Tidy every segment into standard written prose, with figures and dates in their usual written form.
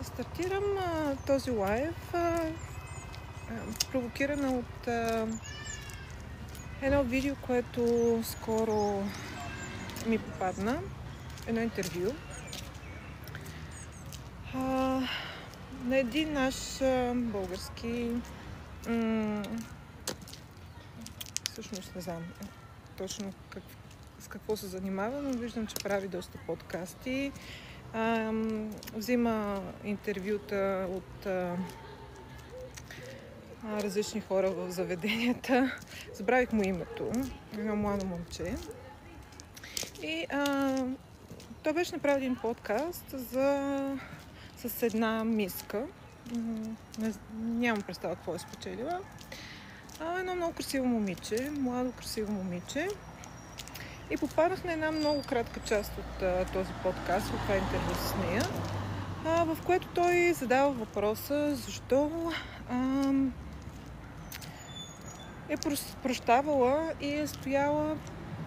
Стартирам този лайв, провокирана от едно видео, което скоро ми попадна. Едно интервю на един наш български, всъщност не знам точно с какво се занимава, но виждам, че прави доста подкасти. Взима интервюта от различни хора в заведенията. Забравих му името. Едно младо момче. И той беше направил един подкаст с една миска. Нямам представа какво е спечелила. Едно много красиво момиче, младо красиво момиче. И попаднах на една много кратка част от този подкаст, от това интервю с нея, в което той задава въпроса защо е прощавала и е стояла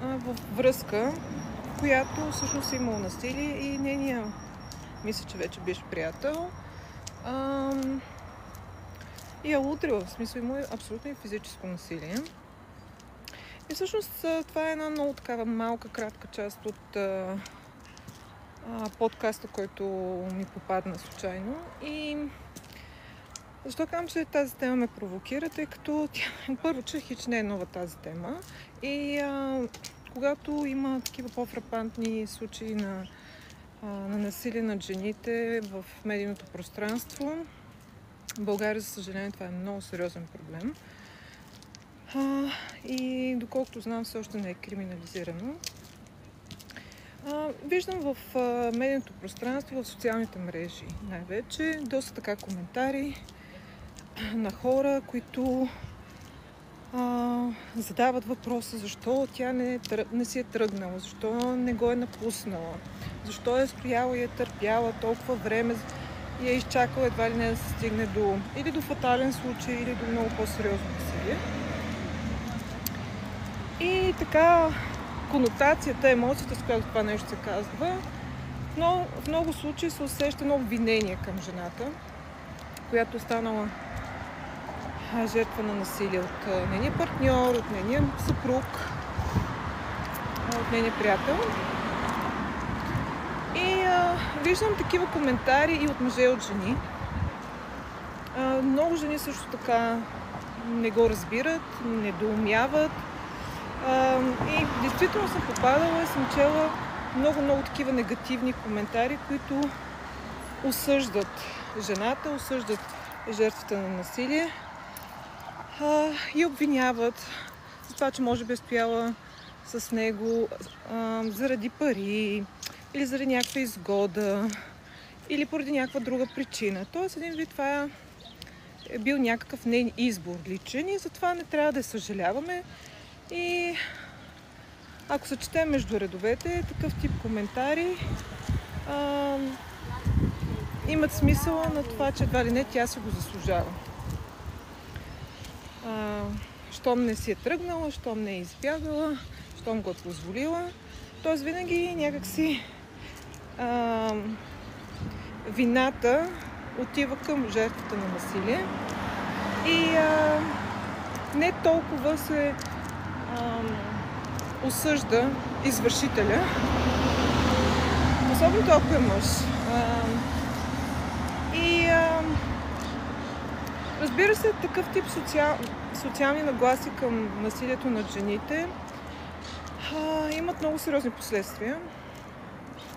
в връзка, в която всъщност е имало насилие и нейния, мисля, че вече беше приятел, и е удрила, в смисъл има абсолютно и физическо насилие. И всъщност това е една много такава малка, кратка част от подкаста, който ми попадна случайно. И защо казвам, че тази тема ме провокира, тъй като първо, че хич не е нова тази тема. И когато има такива по-фрапантни случаи на насилие над жените в медийното пространство, в България, за съжаление, това е много сериозен проблем. И доколкото знам, все още не е криминализирано. Виждам в медийното пространство, в социалните мрежи най-вече, доста така коментари на хора, които задават въпроса защо тя не си е тръгнала, защо не го е напуснала, защо е стояла и е търпяла толкова време и е изчакала едва ли не да се стигне или до фатален случай, или до много по-сериозно насилие. И така конотацията, емоцията, с която това нещо се казва, но в много случаи се усеща едно обвинение към жената, която е станала жертва на насилие от нейния партньор, от нейния съпруг, от нейния приятел. И виждам такива коментари и от мъже, и от жени. Много жени също така не го разбират, недоумяват. И действително съм попадала и съм чела много такива негативни коментари, които осъждат жената, осъждат жертвата на насилие и обвиняват за това, че може би е стояла с него заради пари или заради някаква изгода или поради някаква друга причина. Тоест, един вид това е бил някакъв нейн избор личен и затова не трябва да съжаляваме. И ако се четем между редовете, такъв тип коментари имат смисъла на това, че едва ли не тя се го заслужава. Щом не си е тръгнала, щом не е избягала, щом го е позволила. Тоест винаги някакси вината отива към жертвата на насилие и не толкова се осъжда извършителя, особено ако е мъж. Разбира се, такъв тип социални нагласи към насилието над жените имат много сериозни последствия,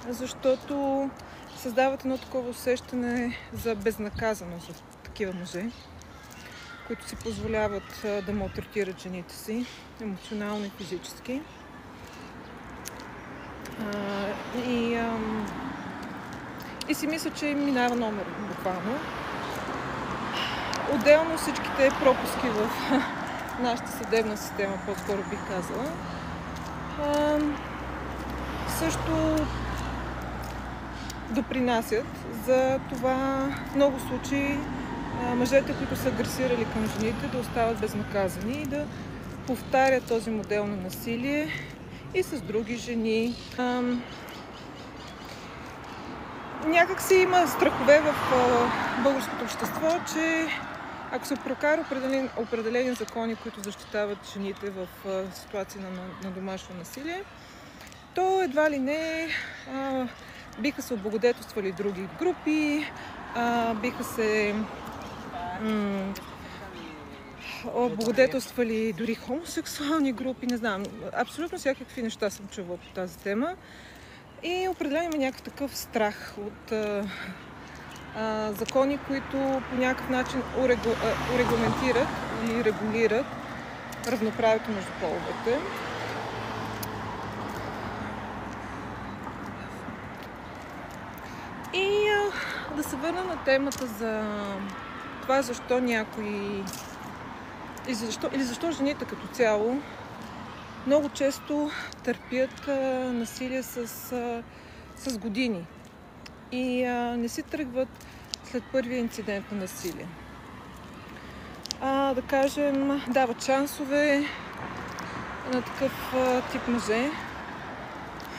защото създават едно такова усещане за безнаказаност за такива мъже, които си позволяват да малтретират жените си емоционално и физически. И си мисля, че им минава номер буквално. Отделно всичките пропуски в нашата съдебна система, по-скоро бих казала, също допринасят за това в много случаи мъжете, които са агресирали към жените, да остават безнаказани и да повтарят този модел на насилие и с други жени. някак си има страхове в българското общество, че ако се прокара определени закони, които защитават жените в ситуации на домашно насилие, то едва ли не биха се облагодетелствали други групи, биха се облагодетелствали дори хомосексуални групи, не знам. Абсолютно всякакви неща съм чувала по тази тема. И определено има някакъв такъв страх от закони, които по някакъв начин урегламентират и регулират равноправието между половете. И да се върна на темата за това защо някои или защо жените като цяло много често търпят насилие с години и не си тръгват след първия инцидент на насилие. Да кажем, дават шансове на такъв тип мъже,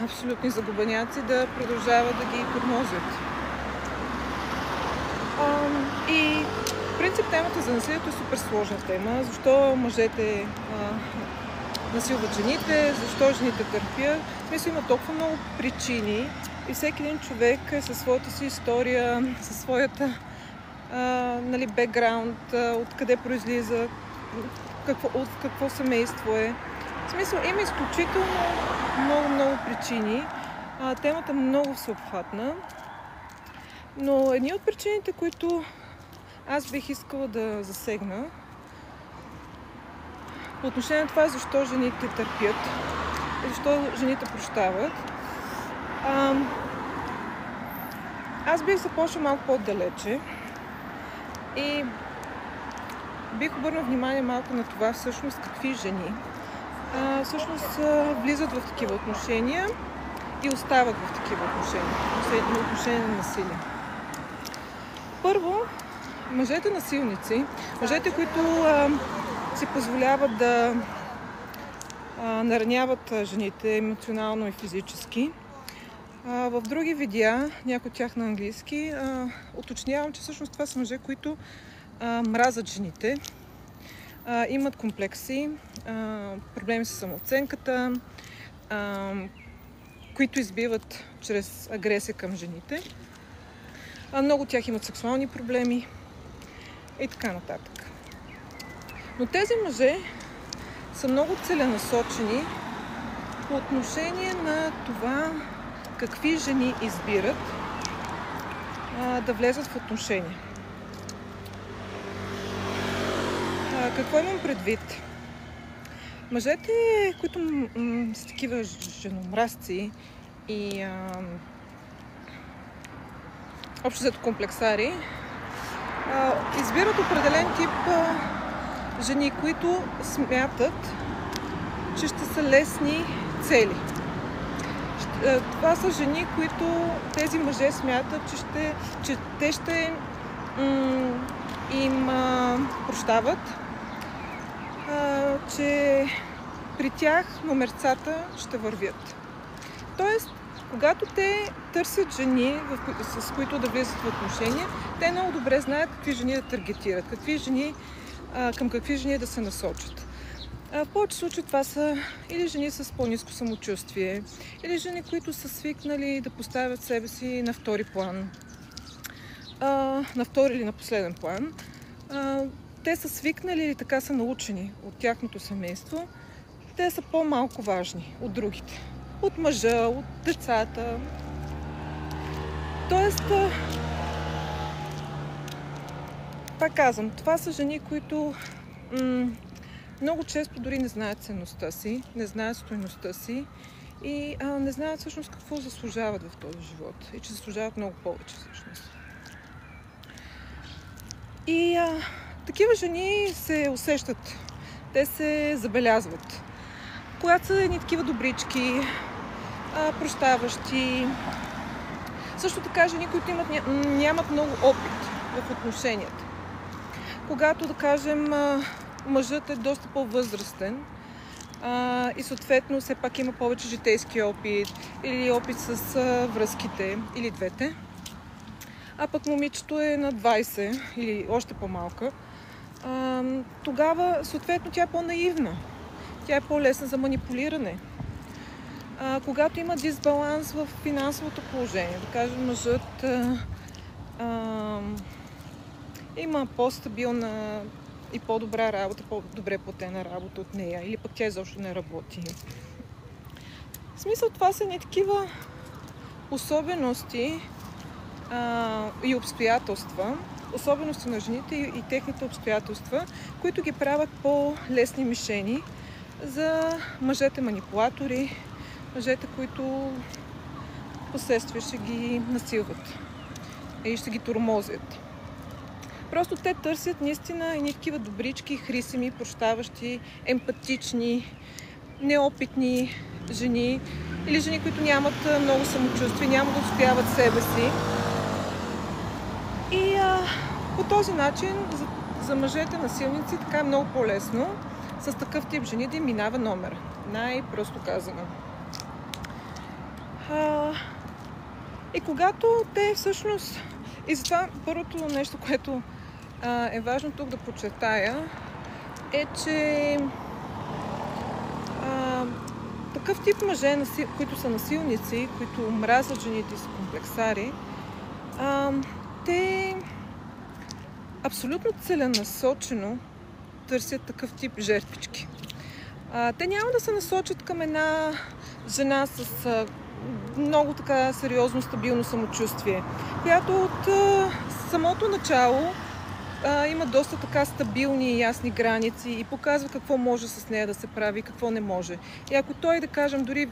абсолютни загубеняци, да продължават да ги тормозят. И в принцип темата за насилието е супер сложна тема. Защо мъжете насилват жените, защо жените търпят. Мисля, има толкова много причини и всеки един човек е със своята си история, със своята бекграунд, откъде произлиза, от какво семейство е. В смисъл, има изключително много причини. Темата е много всеобхватна. Но едни от причините, които аз бих искала да засегна по отношение на това, защо жените търпят и защо жените прощават, аз бих започнала малко по-далече и бих обърнала внимание малко на това всъщност какви жени всъщност влизат в такива отношения и остават в такива отношения на насилие. Първо, мъжете насилници, мъжете, които си позволяват да нараняват жените емоционално и физически. В други видеа, някои от тях на английски, уточнявам, че всъщност това са мъже, които мразят жените, имат комплекси, проблеми с самооценката, които избиват чрез агресия към жените. Много от тях имат сексуални проблеми и така нататък. Но тези мъже са много целенасочени по отношение на това какви жени избират да влезат в отношения. Какво имам предвид? Мъжете, които са такива женомразци и общо взето комплексари, избират определен тип жени, които смятат, че ще са лесни цели. Това са жени, които тези мъже смятат, че те ще им прощават, че при тях номерцата ще вървят. Тоест, когато те търсят жени, с които да влизат в отношения, те много добре знаят какви жени да таргетират, към какви жени да се насочат. В повече случаи това са или жени с по-ниско самочувствие, или жени, които са свикнали да поставят себе си на втори план, на втори или на последен план. Те са свикнали или така са научени от тяхното семейство. Те са по-малко важни от другите. От мъжа, от децата. Тоест, пак казвам, това са жени, които много често дори не знаят ценността си, не знаят стойността си и не знаят всъщност какво заслужават в този живот и че заслужават много повече всъщност. И такива жени се усещат, те се забелязват. Когато са едни такива добрички, прощаващи, също така жени, които нямат много опит в отношенията. Когато, да кажем, мъжът е доста по-възрастен и съответно все пак има повече житейски опит или опит с връзките, или двете. а пък момичето е на 20 или още по-малка, тогава съответно тя е по-наивна. Тя е по-лесна за манипулиране. Когато има дисбаланс в финансовото положение, да кажем мъжът има по-стабилна и по-добра работа, по-добре платена работа от нея, или пък тя изобщо не работи. В смисъл, това са не такива особености и обстоятелства, особености на жените и техните обстоятелства, които ги правят по-лесни мишени за мъжете манипулатори, мъжете, които последствие ще ги насилват и ще ги тормозят. Просто те търсят наистина едни такива добрички, хрисими, прощаващи, емпатични, неопитни жени или жени, които нямат много самочувствие, няма да успяват себе си. И по този начин за мъжете насилници така е много по-лесно с такъв тип жени да им минава номер. Най-просто казано. И когато те всъщност... И затова първото нещо, което е важно тук да подчертая, е, че такъв тип мъже, които са насилници, които мразят жените и са комплексари, те абсолютно целенасочено търсят такъв тип жертвички. Те няма да се насочат към една жена с много така сериозно, стабилно самочувствие, която от самото начало има доста така стабилни и ясни граници и показва какво може с нея да се прави и какво не може. И ако той, да кажем, дори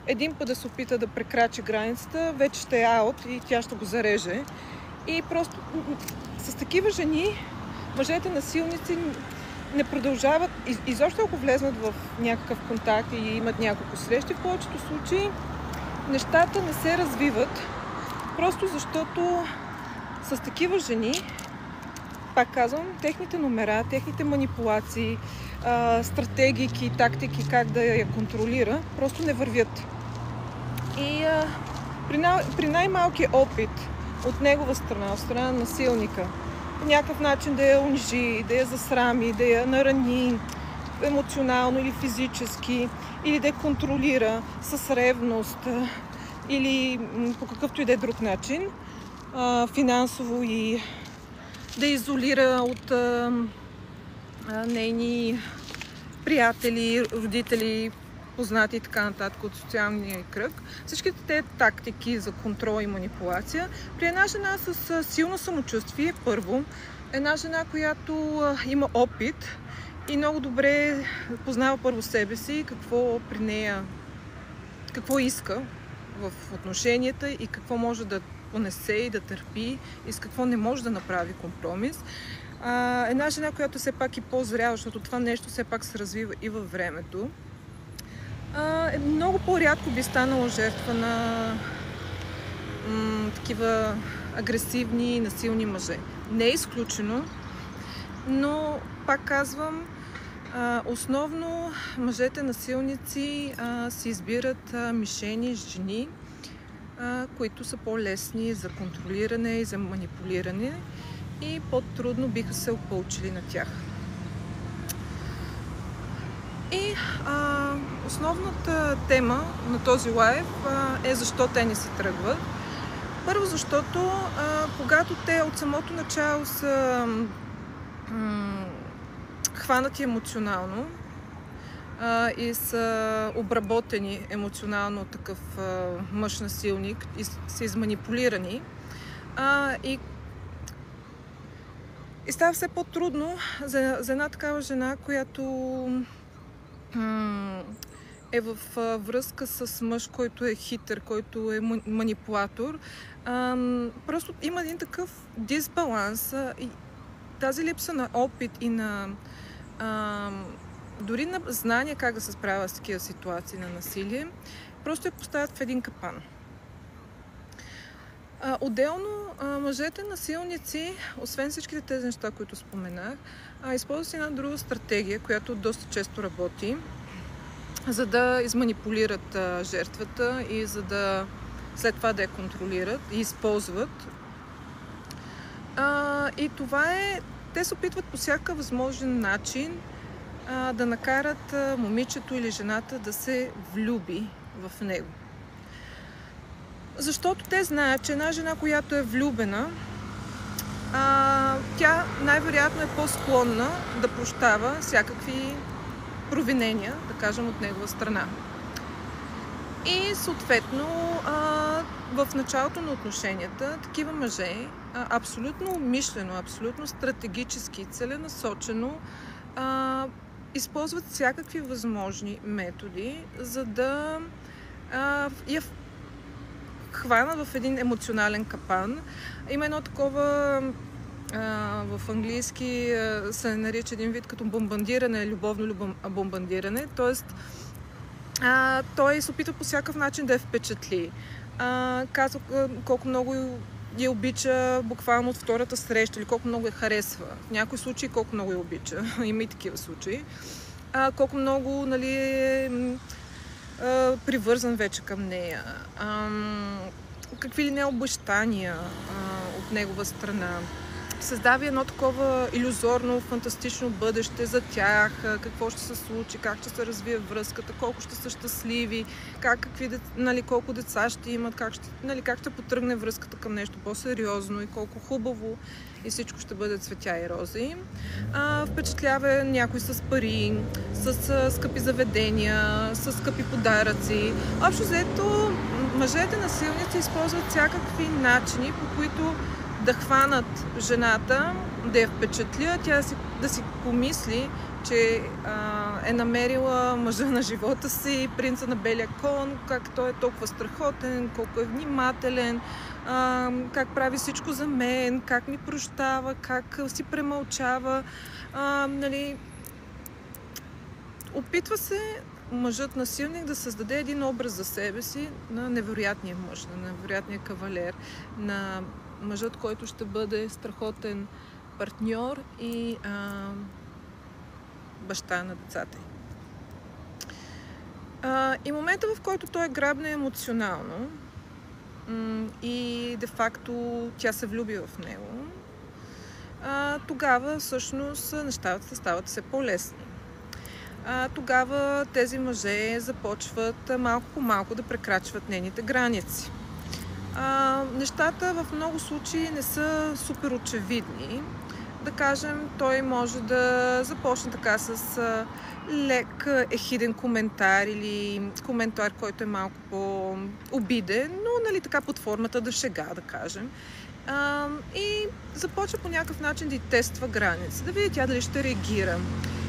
един път да се опита да прекрачи границата, вече ще е аут и тя ще го зареже. И просто с такива жени мъжете насилници не продължават, изобщо ако влезнат в някакъв контакт и имат няколко срещи, в повечето случаи нещата не се развиват, просто защото с такива жени, пак казвам, техните номера, техните манипулации, стратегики, тактики, как да я контролира, просто не вървят. И при най-малкия опит от негова страна, от страна на насилника, по някакъв начин да я унижи, да я засрами, да я нарани емоционално или физически, или да я контролира с ревност, или по какъвто и да е друг начин, финансово, и да изолира от нейни приятели, родители, познати и така нататък от социалния кръг. Всичките тези тактики за контрол и манипулация при една жена с силно самочувствие, първо, една жена, която има опит и много добре познава първо себе си, какво при нея, какво иска в отношенията и какво може да понесе и да търпи и с какво не може да направи компромис. Една жена, която все пак е по-зряла, защото това нещо все пак се развива и във времето, много по-рядко би станала жертва на такива агресивни и насилни мъже. Не е изключено, но пак казвам, основно мъжете насилници си избират мишени, жени, които са по-лесни за контролиране и за манипулиране и по-трудно биха се опълчили на тях. И основната тема на този лайв е защо те не си тръгват. Първо, защото когато те от самото начало са хванати емоционално и са обработени емоционално от такъв мъж насилник и са изманипулирани, и става все по-трудно за една такава жена, която е в връзка с мъж, който е хитър, който е манипулатор. Просто има един такъв дисбаланс и тази липса на опит и на дори на знание как да се справя с такива ситуации на насилие, просто я поставят в един капан. Отделно, мъжете насилници, освен всичките тези неща, които споменах, използват една друга стратегия, която доста често работи, за да изманипулират жертвата и за да след това да я контролират и използват И това е, те се опитват по всякакъв възможен начин да накарат момичето или жената да се влюби в него. Защото те знаят, че една жена, която е влюбена, тя най-вероятно е по-склонна да прощава всякакви провинения, да кажем, от негова страна. И съответно в началото на отношенията такива мъже абсолютно умишлено, абсолютно стратегически, целенасочено използват всякакви възможни методи, за да я хванат в един емоционален капан. Има едно такова, в английски се нарича един вид като бомбардиране, любовно бомбардиране, т.е. той се опитва по всякакъв начин да я впечатли. Казва колко много я обича буквално от втората среща или колко много я харесва. В някои случаи колко много я обича. Има и такива случаи. Колко много, нали, е привързан вече към нея. Какви ли не обещания от негова страна. Създава едно такова илюзорно, фантастично бъдеще за тях, какво ще се случи, как ще се развие връзката, колко ще са щастливи, колко деца ще имат, как ще потръгне връзката към нещо по-сериозно и колко хубаво и всичко ще бъде цветя и рози. Впечатлява някой с пари, с скъпи заведения, с скъпи подаръци. Общо взето, мъжете насилници използват всякакви начини, по които да хванат жената, да я впечатлят, тя да си помисли, че е намерила мъжа на живота си, принца на белия кон, как той е толкова страхотен, колко е внимателен, как прави всичко за мен, как ми прощава, как си премълчава. Нали, опитва се мъжът насилник да създаде един образ за себе си на невероятния мъж, на невероятния кавалер, на мъжът, който ще бъде страхотен партньор и баща на децата й. И момента, в който той грабне емоционално и де-факто тя се влюби в него, тогава всъщност нещата стават все по-лесни. Тогава тези мъже започват малко по малко да прекрачват нейните граници. Нещата в много случаи не са супер очевидни. Да кажем, той може да започне така с лек ехиден коментар или коментар, който е малко по-обиден, но нали, така под формата да шега, да кажем. И започва по някакъв начин да й тества граници, да види тя дали ще реагира.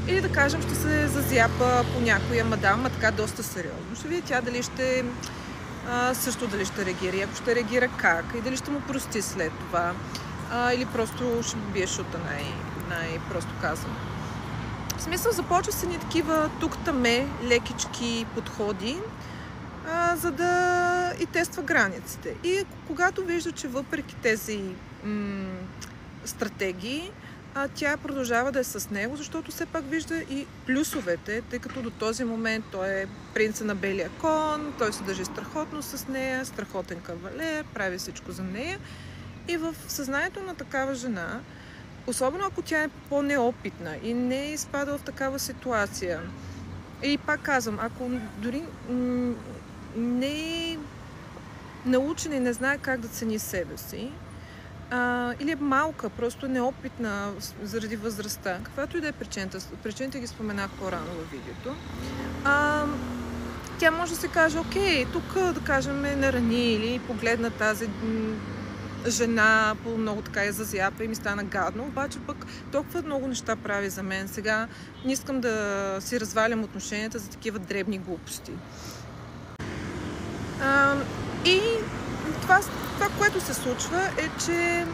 Или да кажем, ще се зазяпа по някоя мадама, така доста сериозно. Ще види тя дали ще също дали ще реагира, и ако ще реагира как, и дали ще му прости след това, или просто ще бие шута, най-просто казвам. В смисъл, започва се ни такива тук-таме лекички подходи, за да и тества границите. И когато вижда, че въпреки тези стратегии, тя продължава да е с него, защото все пак вижда и плюсовете, тъй като до този момент той е принца на белия кон, той се държи страхотно с нея, страхотен кавалер, прави всичко за нея. И в съзнанието на такава жена, особено ако тя е по-неопитна и не е изпадала в такава ситуация, и пак казвам, ако дори не е научена и не знае как да цени себе си, или е малка, просто неопитна заради възрастта, каквато и да е причината ги споменах по-рано във видеото, тя може да се каже, окей, тук да кажем ме нарани или погледна тази жена по много така я зазяпа и ми стана гадно, обаче пък толкова много неща прави за мен. Сега не искам да си развалям отношенията за такива дребни глупости. И това, което се случва е, че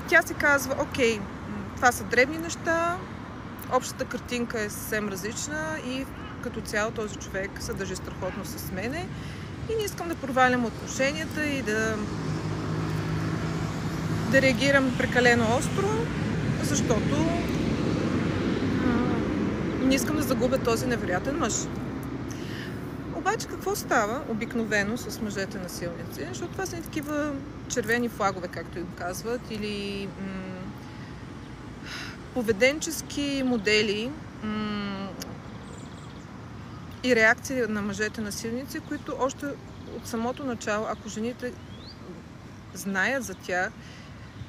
тя си казва, окей, това са дребни неща, общата картинка е съвсем различна и като цяло този човек се държи страхотно с мене и не искам да провалям отношенията и да реагирам прекалено остро, защото не искам да загубя този невероятен мъж. Обаче какво става обикновено с мъжете насилници? Защото това са не такива червени флагове, както им казват, или поведенчески модели и реакции на мъжете насилници, които още от самото начало, ако жените знаят за тях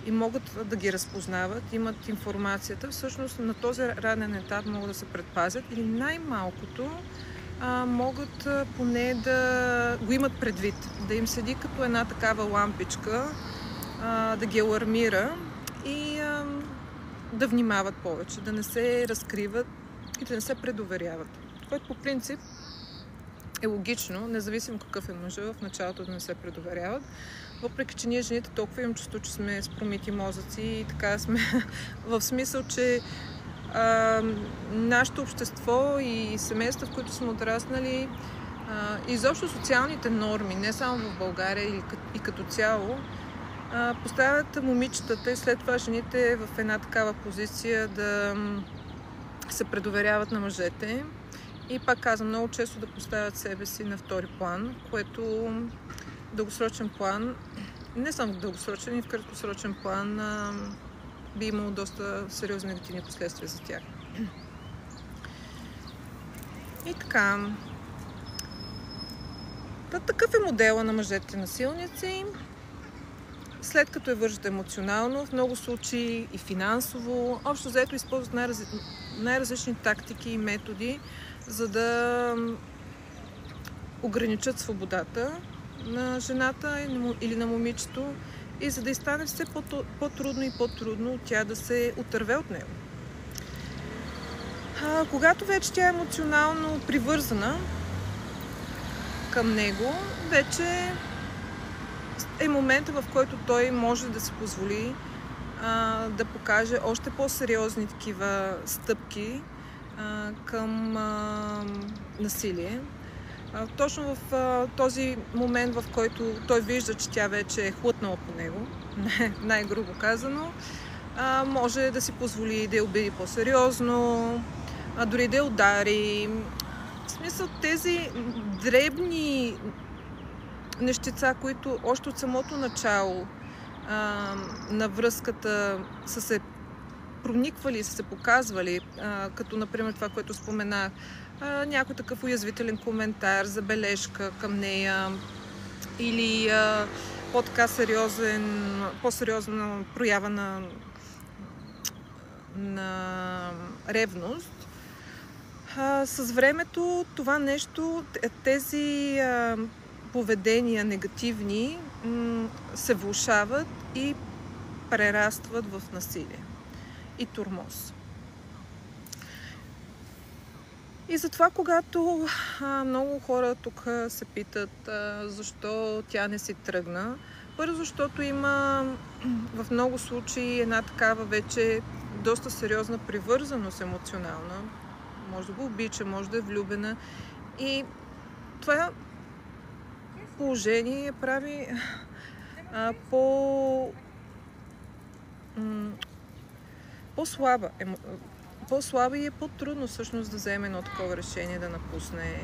и могат да ги разпознават, имат информацията, всъщност на този ранен етап могат да се предпазят или най-малкото могат поне да го имат предвид, да им седи като една такава лампичка, да ги алармира и да внимават повече, да не се разкриват и да не се предоверяват. Което по принцип е логично, независимо какъв е мъжа, в началото да не се предоверяват. Въпреки че ние жените толкова имам чувство, че сме с промити мозъци и така сме в смисъл, че нашето общество и семейства, в които сме отраснали, изобщо социалните норми, не само в България и като цяло, поставят момичетата и след това жените в една такава позиция да се предоверяват на мъжете. И пак казвам, много често да поставят себе си на втори план, което в дългосрочен план, не само в дългосрочен, и в краткосрочен план би имало доста сериозни негативни последствия за тях. И така. Такъв е модела на мъжете насилници. След като е вържат емоционално, в много случаи и финансово, общо взето използват най-различни тактики и методи, за да ограничат свободата на жената или на момичето и за да й стане все по-трудно и по-трудно тя да се отърве от него. Когато вече тя е емоционално привързана към него, вече е момента, в който той може да си позволи да покаже още по-сериозни такива стъпки към насилие. Точно в този момент, в който той вижда, че тя вече е хлътнала по него, най-грубо казано, може да си позволи да я обиди по-сериозно, дори да я удари. В смисъл, тези дребни нещица, които още от самото начало на връзката са се прониквали, са се показвали, като например това, което споменах, някой такъв уязвителен коментар, забележка към нея или по-така по-сериозна проява на ревност. С времето това нещо, тези поведения негативни се влошават и прерастват в насилие и тормоз. И затова, когато много хора тук се питат защо тя не си тръгна, първо защото има в много случаи една такава вече доста сериозна привързаност емоционална. Може да го обича, може да е влюбена и това положение прави по-слаба и е по-трудно всъщност да вземе едно такова решение да напусне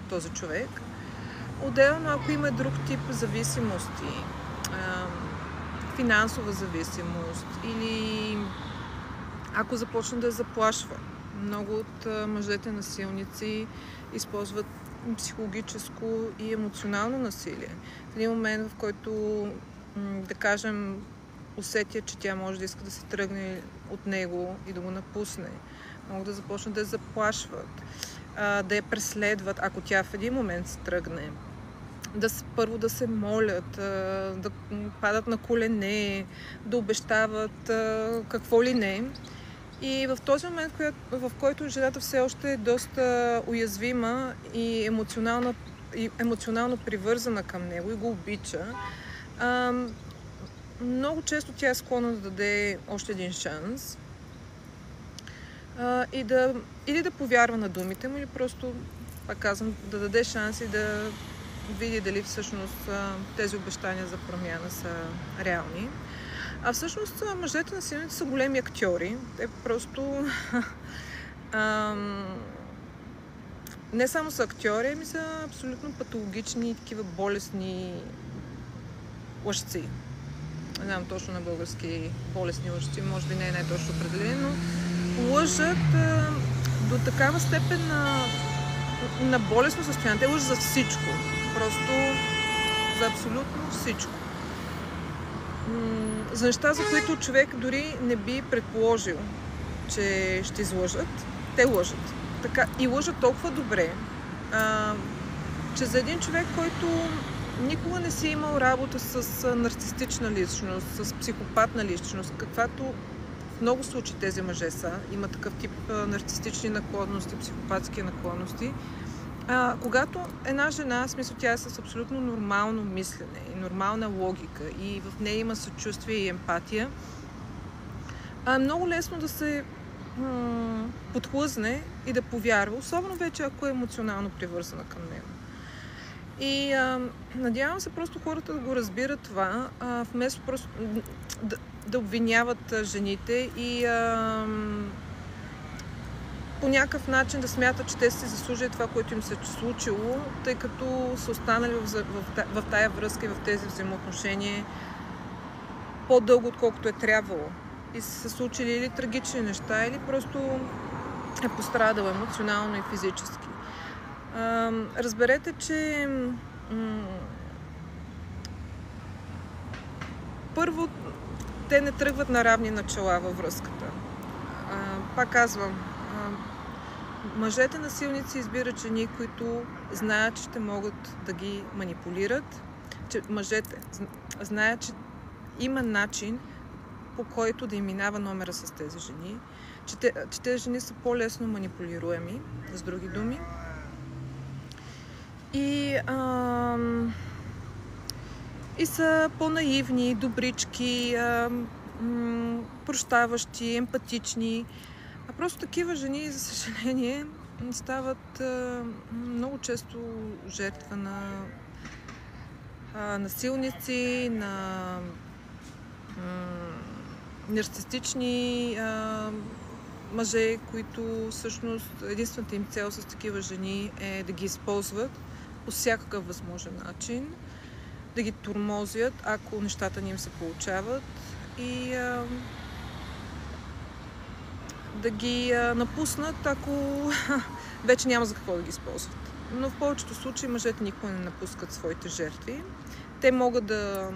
този човек. Отделно, ако има друг тип зависимости, финансова зависимост или ако започне да заплашва. Много от мъжете насилници използват психологическо и емоционално насилие. В един момент, в който, да кажем, усетя, че тя може да иска да се тръгне от него и да го напусне, могат да започнат да я заплашват, да я преследват, ако тя в един момент се тръгне. Първо да се молят, да падат на колене, да обещават какво ли не. И в този момент, в който жената все още е доста уязвима и емоционално привързана към него и го обича, много често тя е склонна да даде още един шанс или да повярва на думите му, или просто, пак казвам, да даде шанс и да види дали всъщност тези обещания за промяна са реални. А всъщност мъжете насилници са големи актьори. Те просто не само са актьори, ами са абсолютно патологични, такива болесни лъжци. Не знам точно на български болесни лъжци, може би не е най-точно определено, но лъжат до такава степен на болесно състояние. Те лъжат за всичко. Просто за абсолютно всичко. За неща, за които човек дори не би предположил, че ще излъжат. Те лъжат. Така, и лъжат толкова добре, че за един човек, който никога не си имал работа с нарцистична личност, с психопатна личност, каквато в много случаи тези мъже са, има такъв тип нарцистични наклонности, психопатски наклонности. Когато една жена, в смисъл тя е с абсолютно нормално мислене и нормална логика и в нея има съчувствие и емпатия, е много лесно да се подхлъзне и да повярва, особено вече ако е емоционално привързана към него. И надявам се просто хората да го разбират това, вместо просто да обвиняват жените и по някакъв начин да смятат, че те си заслужили това, което им се е случило, тъй като са останали в тая връзка и в тези взаимоотношения по-дълго, отколкото е трябвало. И са се случили или трагични неща, или просто е пострадал емоционално и физически. Разберете, че първо те не тръгват на равни начала във връзката. Пак казвам, мъжете насилници избират жени, които знаят, че ще могат да ги манипулират, че мъжете знаят, че има начин, по който да им минава номера с тези жени, че тези жени са по-лесно манипулируеми, с други думи. И са по-наивни, добрички, прощаващи, емпатични. А просто такива жени, за съжаление, стават много често жертва на насилници, на нарцистични мъже, които всъщност единствената им цел с такива жени е да ги използват по всякакъв възможен начин, да ги тормозят, ако нещата не им се получават и да ги напуснат, ако вече няма за какво да ги използват. Но в повечето случаи мъжете никога не напускат своите жертви. Те могат да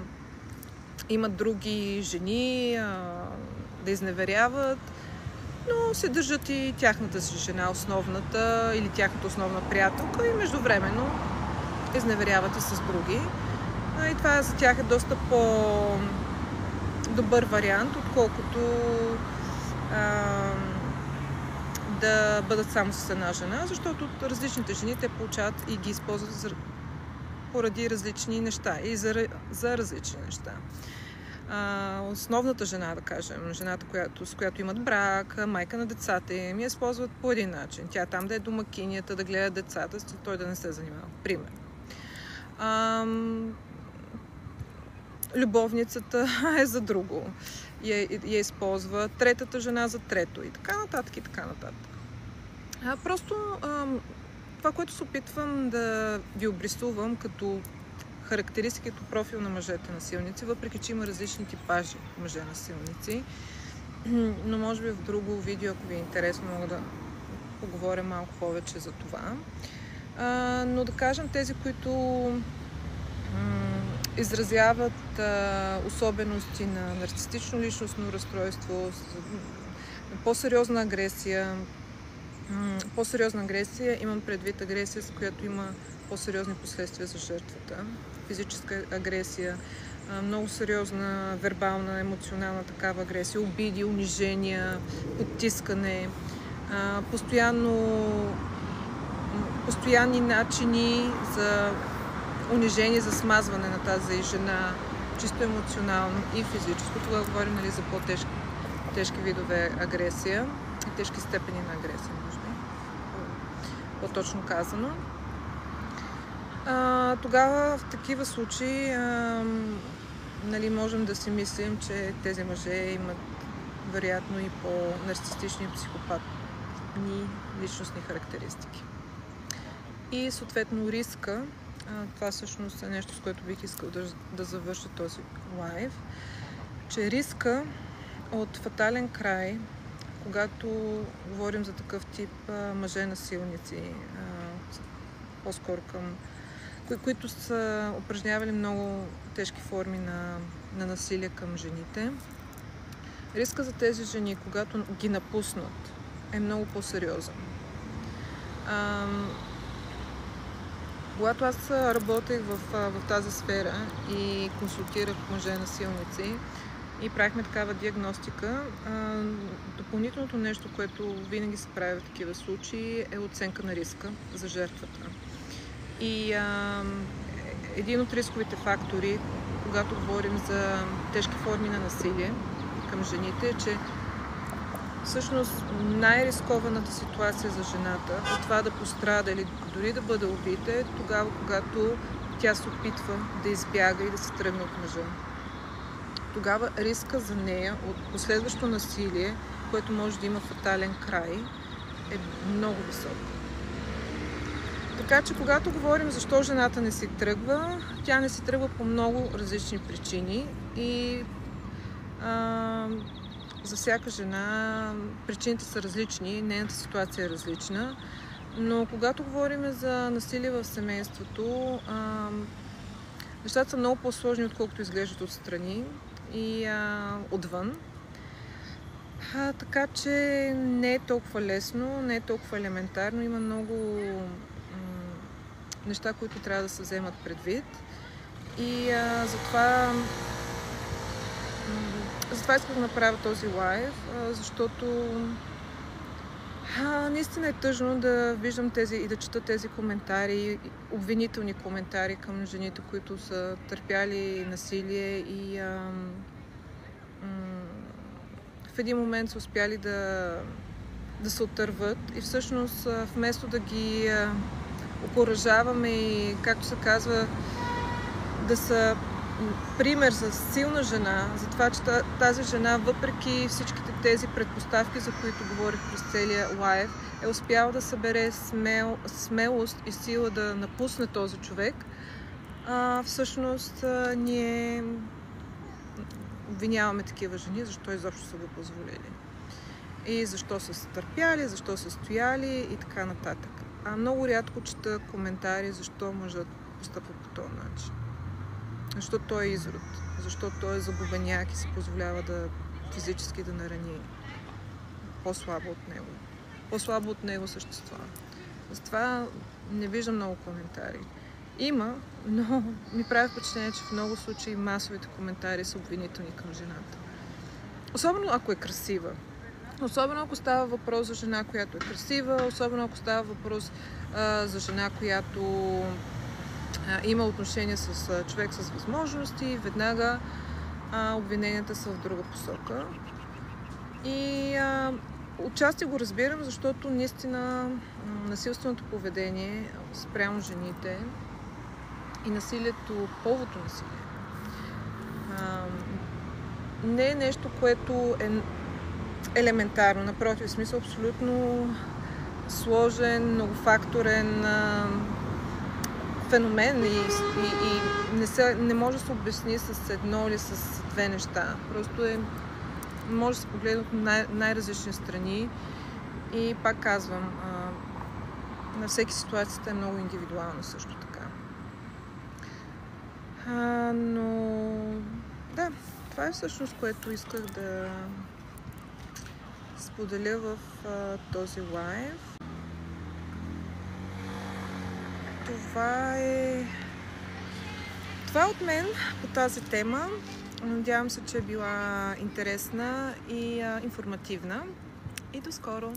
имат други жени, да изневеряват, но се държат и тяхната си жена, основната или тяхната основна приятелка и междувременно изневеряват и с други. И това за тях е доста по-добър вариант, отколкото да бъдат само с една жена, защото различните жени те получават и ги използват поради различни неща и за различни неща. Основната жена, да кажем, жената, с която имат брак, майка на децата им, я използват по един начин. Тя там да е домакинята, да гледа децата, той да не се занимава. Пример. Любовницата е за друго. Я използва третата жена за трето и така нататък и така нататък. Просто това, което се опитвам да ви обрисувам като характеристики, като профил на мъжете насилници, въпреки че има различни типажи мъже насилници, но може би в друго видео, ако ви е интересно, мога да поговоря малко повече за това. Но да кажем, тези, които изразяват особености на нарцистично личностно разстройство, по-сериозна агресия, имам предвид агресия, с която има по-сериозни последствия за жертвата. Физическа агресия, много сериозна вербална, емоционална такава агресия, обиди, унижения, потискане, постоянни начини за унижение, за смазване на тази жена, чисто емоционално и физическо. Тогава говорим, нали, за по-тежки видове агресия и тежки степени на агресия, може би. По-точно казано. Тогава в такива случаи нали, можем да си мислим, че тези мъже имат вероятно и по-нарцистични и психопатни личностни характеристики. И съответно риска, това всъщност е нещо, с което бих искал да завърша този лайв, че риска от фатален край, когато говорим за такъв тип мъже насилници, по-скоро които са упражнявали много тежки форми на насилие към жените, риска за тези жени, когато ги напуснат, е много по-сериозен. Когато аз работех в тази сфера и консултирах мъже насилници и правихме такава диагностика, допълнителното нещо, което винаги се прави в такива случаи, е оценка на риска за жертвата. И един от рисковите фактори, когато говорим за тежки форми на насилие към жените, е, че всъщност най-рискованата ситуация за жената от това да пострада или дори да бъде убита е тогава, когато тя се опитва да избяга и да се тръгне от мъжа. Тогава риска за нея от последващо насилие, което може да има фатален край, е много висок. Така че когато говорим защо жената не си тръгва, тя не си тръгва по много различни причини и за всяка жена причините са различни, нейната ситуация е различна, но когато говорим за насилие в семейството, нещата са много по-сложни, отколкото изглеждат отстрани и отвън. Така че не е толкова лесно, не е толкова елементарно, има много неща, които трябва да се вземат предвид и затова исках да направя този лайв, защото наистина е тъжно да виждам и да чета тези коментари, обвинителни коментари към жените, които са търпяли насилие и в един момент са успяли да се отърват и всъщност вместо да ги окуражаваме и, както се казва, да са пример за силна жена, за това, че тази жена, въпреки всичките тези предпоставки, за които говорих през целия лайв, е успяла да събере смелост и сила да напусне този човек, всъщност ние обвиняваме такива жени, защо изобщо са го позволили. И защо са стърпяли, защо са стояли и така нататък. Много рядко чета коментари защо мъжът постъпва по този начин. Защото той е изрод, защото той е забубеняк и се позволява физически да нарани по-слабо от него. По-слабо от него същества. Затова не виждам много коментари. Има, но ми прави впечатление, че в много случаи масовите коментари са обвинителни към жената. Особено ако е красива. Особено ако става въпрос за жена, която е красива, особено ако става въпрос за жена, която има отношение с човек с възможности, веднага обвиненията са в друга посока. И отчасти го разбирам, защото наистина насилственото поведение спрямо жените и насилието, половото насилие, не е нещо, което е елементарно. Напротив, в смисъл абсолютно сложен, многофакторен феномен и не може да се обясни с едно или с две неща. Просто може да се погледне от най-различни страни и пак казвам, на всеки ситуацията е много индивидуална също така. Но да, това е всъщност, което исках да споделя в този лайв. Това е от мен по тази тема. Надявам се, че е била интересна и информативна. И до скоро!